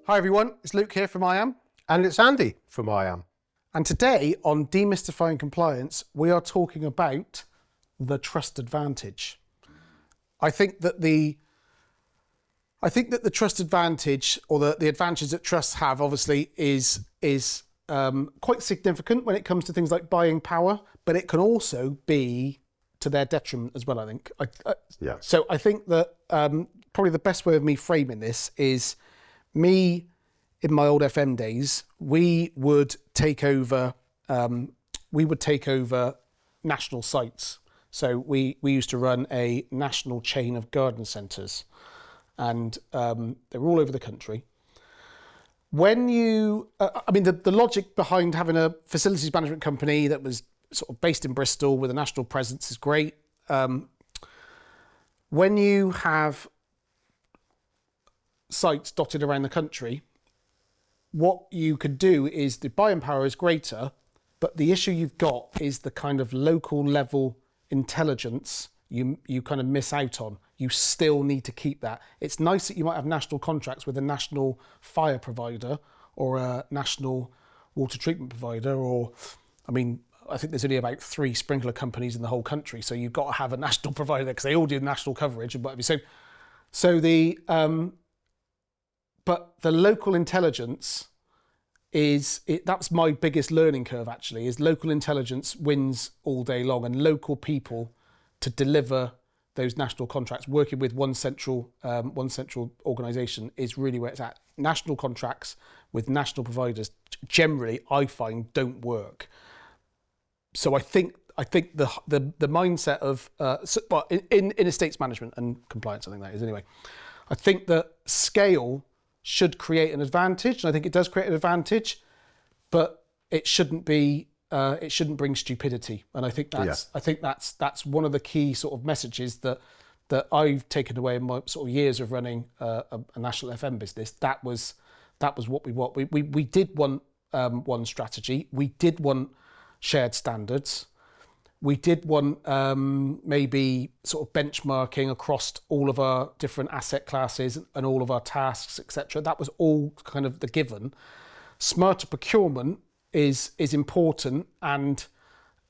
Hi everyone, it's Luke here from IAM. And it's Andy from IAM. And today on Demystifying Compliance, we are talking about the trust advantage. I think that the trust advantage, or the advantage that trusts have, obviously is quite significant when it comes to things like buying power, but it can also be to their detriment as well, I think. Yeah. So I think that probably the best way of me framing this is me in my old FM days, we would take over national sites. So we used to run a national chain of garden centres, and they were all over the country. When you, the logic behind having a facilities management company that was sort of based in Bristol with a national presence is great. When you have sites dotted around the country, what you could do is the buying power is greater, but the issue you've got is the kind of local level intelligence you kind of miss out on. You still need to keep that. It's nice that you might have national contracts with a national fire provider or a national water treatment provider, I think there's only about 3 sprinkler companies in the whole country, so you've got to have a national provider because they all do national coverage and whatever. But the local intelligence that's my biggest learning curve actually, is local intelligence wins all day long, and local people to deliver those national contracts, working with one central organisation is really where it's at. National contracts with national providers generally, I find, don't work. So I think the mindset of in estates management and compliance, I think that is anyway. I think that scale should create an advantage, and I think it does create an advantage, but it shouldn't bring stupidity. And I think that's one of the key sort of messages that I've taken away in my sort of years of running a national FM business. That was what we want. We did want one strategy. We did want shared standards. We did want maybe sort of benchmarking across all of our different asset classes and all of our tasks, etc. That was all kind of the given. Smarter procurement is important, and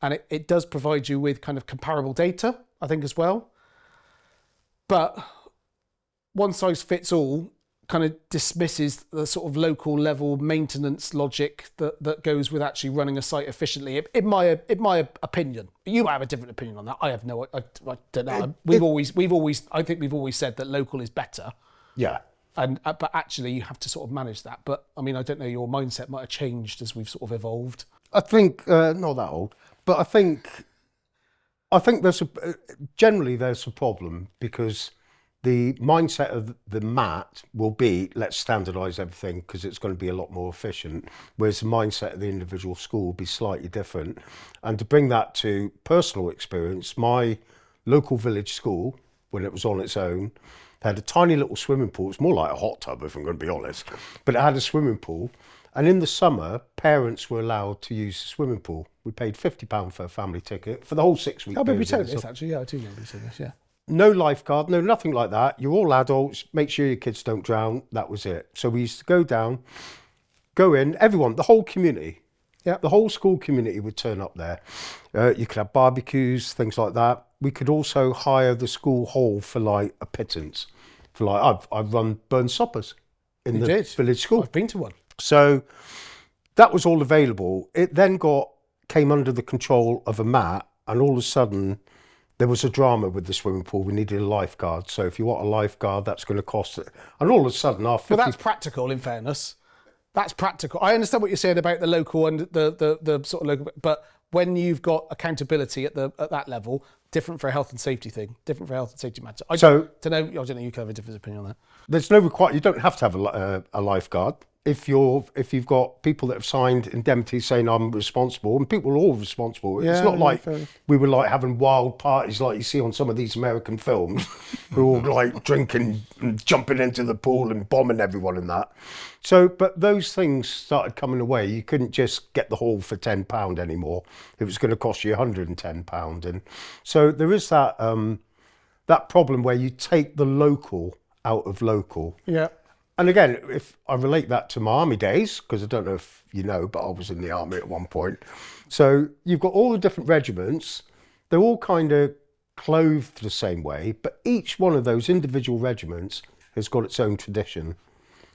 it does provide you with kind of comparable data, I think, as well. But one size fits all kind of dismisses the sort of local level maintenance logic that goes with actually running a site efficiently. In my opinion, you might have a different opinion on that. I have no, I don't know. I think we've always said that local is better. Yeah. And but actually you have to sort of manage that. But I mean, I don't know, your mindset might have changed as we've sort of evolved. I think not that old, but I think there's generally a problem, because the mindset of the MAT will be, let's standardise everything because it's going to be a lot more efficient, whereas the mindset of the individual school will be slightly different. And to bring that to personal experience, my local village school, when it was on its own, had a tiny little swimming pool. It's more like a hot tub, if I'm going to be honest, but it had a swimming pool. And in the summer, parents were allowed to use the swimming pool. We paid £50 for a family ticket for the whole 6 weeks. I remember you saying this, actually. Yeah, I do remember you saying this, yeah. No lifeguard, no nothing like that. You're all adults, make sure your kids don't drown. That was it. So we used to go in, everyone, the whole community. Yeah. The whole school community would turn up there. You could have barbecues, things like that. We could also hire the school hall for like a pittance. For like, I've run burn suppers in the village school. I've been to one. So that was all available. It then came under the control of a MAT, and all of a sudden there was a drama with the swimming pool. We needed a lifeguard. So if you want a lifeguard, that's going to cost it. And all of a sudden, Well, that's practical, in fairness. That's practical. I understand what you're saying about the local and the sort of local, but when you've got accountability at that level, different for a health and safety thing, different for a health and safety matter. I don't know. You can have a different opinion on that. There's no you don't have to have a lifeguard. If you've got people that have signed indemnity saying I'm responsible, and people are all responsible. Yeah, it's not like we were like having wild parties like you see on some of these American films, who are all like drinking and jumping into the pool and bombing everyone and that. So, but those things started coming away. You couldn't just get the hall for £10 anymore. It was going to cost you £110, and so there is that problem where you take the local out of local. Yeah. And again, if I relate that to my army days, because I don't know if you know, but I was in the army at one point. So you've got all the different regiments. They're all kind of clothed the same way, but each one of those individual regiments has got its own tradition.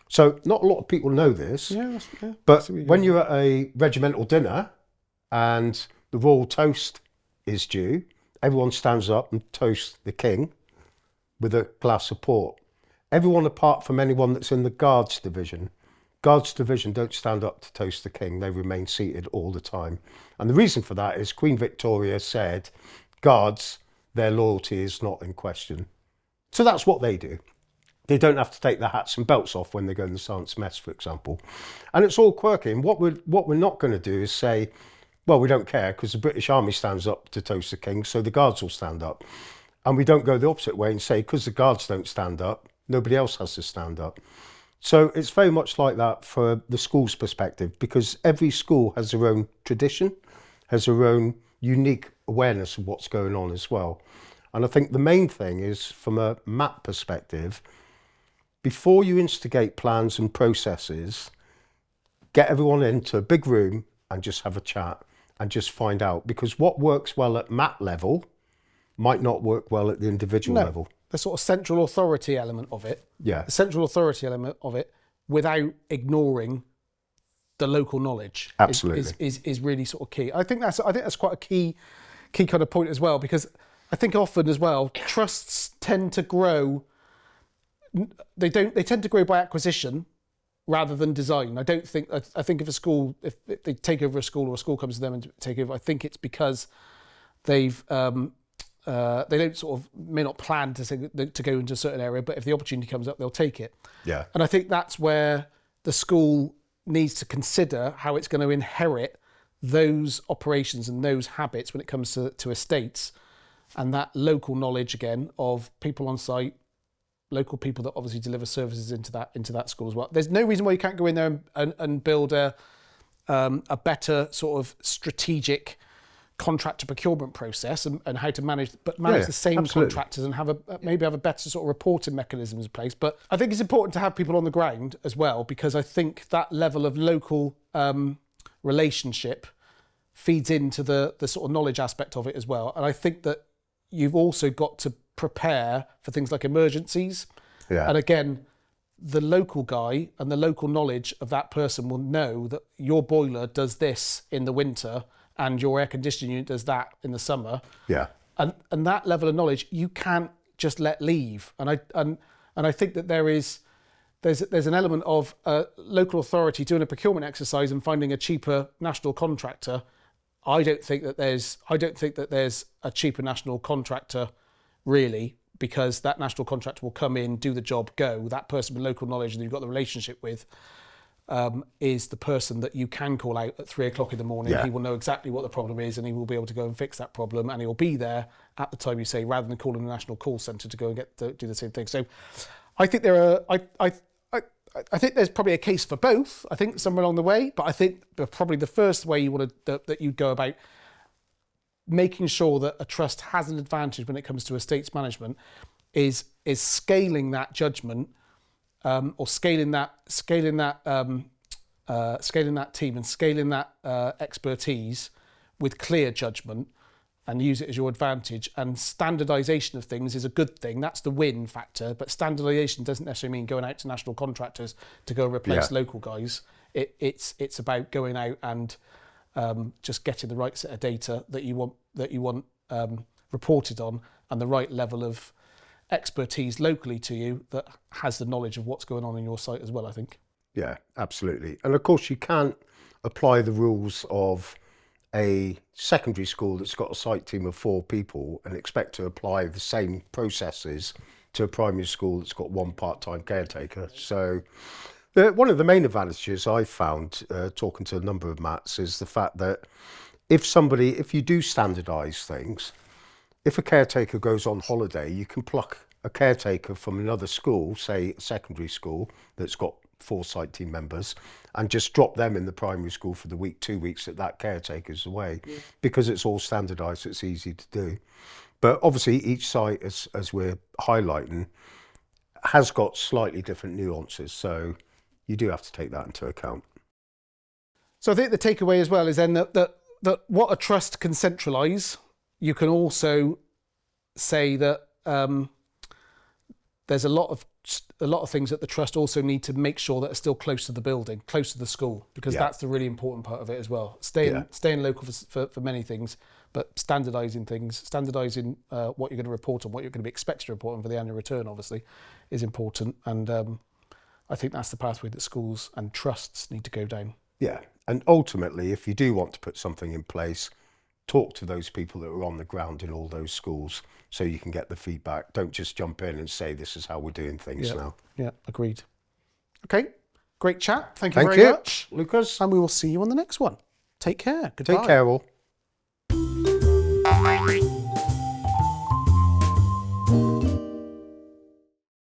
So not a lot of people know this, but when you're at a regimental dinner and the royal toast is due, everyone stands up and toasts the king with a glass of port. Everyone apart from anyone that's in the Guards division. Guards division don't stand up to toast the king. They remain seated all the time. And the reason for that is Queen Victoria said, Guards, their loyalty is not in question. So that's what they do. They don't have to take their hats and belts off when they go in the sergeant's mess, for example. And it's all quirky. And what we're not going to do is say, well, we don't care because the British Army stands up to toast the king, so the Guards will stand up. And we don't go the opposite way and say, because the Guards don't stand up, nobody else has to stand up. So it's very much like that for the school's perspective, because every school has their own tradition, has their own unique awareness of what's going on as well. And I think the main thing is, from a MAT perspective, before you instigate plans and processes, get everyone into a big room and just have a chat and just find out. Because what works well at MAT level might not work well at the individual level. The sort of central authority element of it. Yeah. The central authority element of it, without ignoring the local knowledge, Absolutely. is really sort of key. I think that's quite a key kind of point as well, because I think often as well, trusts tend to grow. They tend to grow by acquisition rather than design. I think if a school, if they take over a school or a school comes to them and take over, I think it's because they've they don't sort of may not plan to go into a certain area, but if the opportunity comes up, they'll take it. Yeah. And I think that's where the school needs to consider how it's going to inherit those operations and those habits when it comes to estates, and that local knowledge again of people on site, local people that obviously deliver services into that school as well. There's no reason why you can't go in there and build a better sort of strategic contractor procurement process and how to manage the same absolutely. Contractors and maybe have a better sort of reporting mechanisms in place. But I think it's important to have people on the ground as well, because I think that level of local relationship feeds into the sort of knowledge aspect of it as well. And I think that you've also got to prepare for things like emergencies. Yeah. And again, the local guy and the local knowledge of that person will know that your boiler does this in the winter and your air conditioning unit does that in the summer. Yeah. And that level of knowledge you can't just let leave. And I think that there's an element of local authority doing a procurement exercise and finding a cheaper national contractor. I don't think that there's a cheaper national contractor really, because that national contractor will come in, do the job, go. That person with local knowledge that you've got the relationship with is the person that you can call out at 3 o'clock in the morning. Yeah. He will know exactly what the problem is and he will be able to go and fix that problem, and he'll be there at the time you say, rather than calling the national call centre to go and do the same thing. So I think I think there's probably a case for both, I think, somewhere along the way, but I think probably the first way that you'd go about making sure that a trust has an advantage when it comes to estates management is scaling that judgment, or scaling that team and scaling that expertise with clear judgment, and use it as your advantage. And standardisation of things is a good thing. That's the win factor. But standardisation doesn't necessarily mean going out to national contractors to go and replace local guys. It's about going out and just getting the right set of data that you want reported on, and the right level of expertise locally to you that has the knowledge of what's going on in your site as well, I think. Yeah, absolutely. And of course you can't apply the rules of a secondary school that's got a site team of 4 people and expect to apply the same processes to a primary school that's got 1 part-time caretaker. So one of the main advantages I found talking to a number of MATs is the fact that if you do standardise things, if a caretaker goes on holiday, you can pluck a caretaker from another school, say a secondary school that's got 4 site team members, and just drop them in the primary school for the week, 2 weeks that caretaker's away, because it's all standardised, it's easy to do. But obviously each site, as we're highlighting, has got slightly different nuances, so you do have to take that into account. So I think the takeaway as well is then that what a trust can centralise, you can also say that there's a lot of things that the trust also need to make sure that are still close to the building, close to the school, because that's the really important part of it as well. Staying local for many things, but standardising what you're going to report on, what you're going to be expected to report on for the annual return, obviously, is important. And I think that's the pathway that schools and trusts need to go down. Yeah, and ultimately, if you do want to put something in place, talk to those people that are on the ground in all those schools so you can get the feedback. Don't just jump in and say, this is how we're doing things now. Yeah, agreed. Okay, great chat. Thank you very much, Lucas. And we will see you on the next one. Take care. Goodbye. Take care all.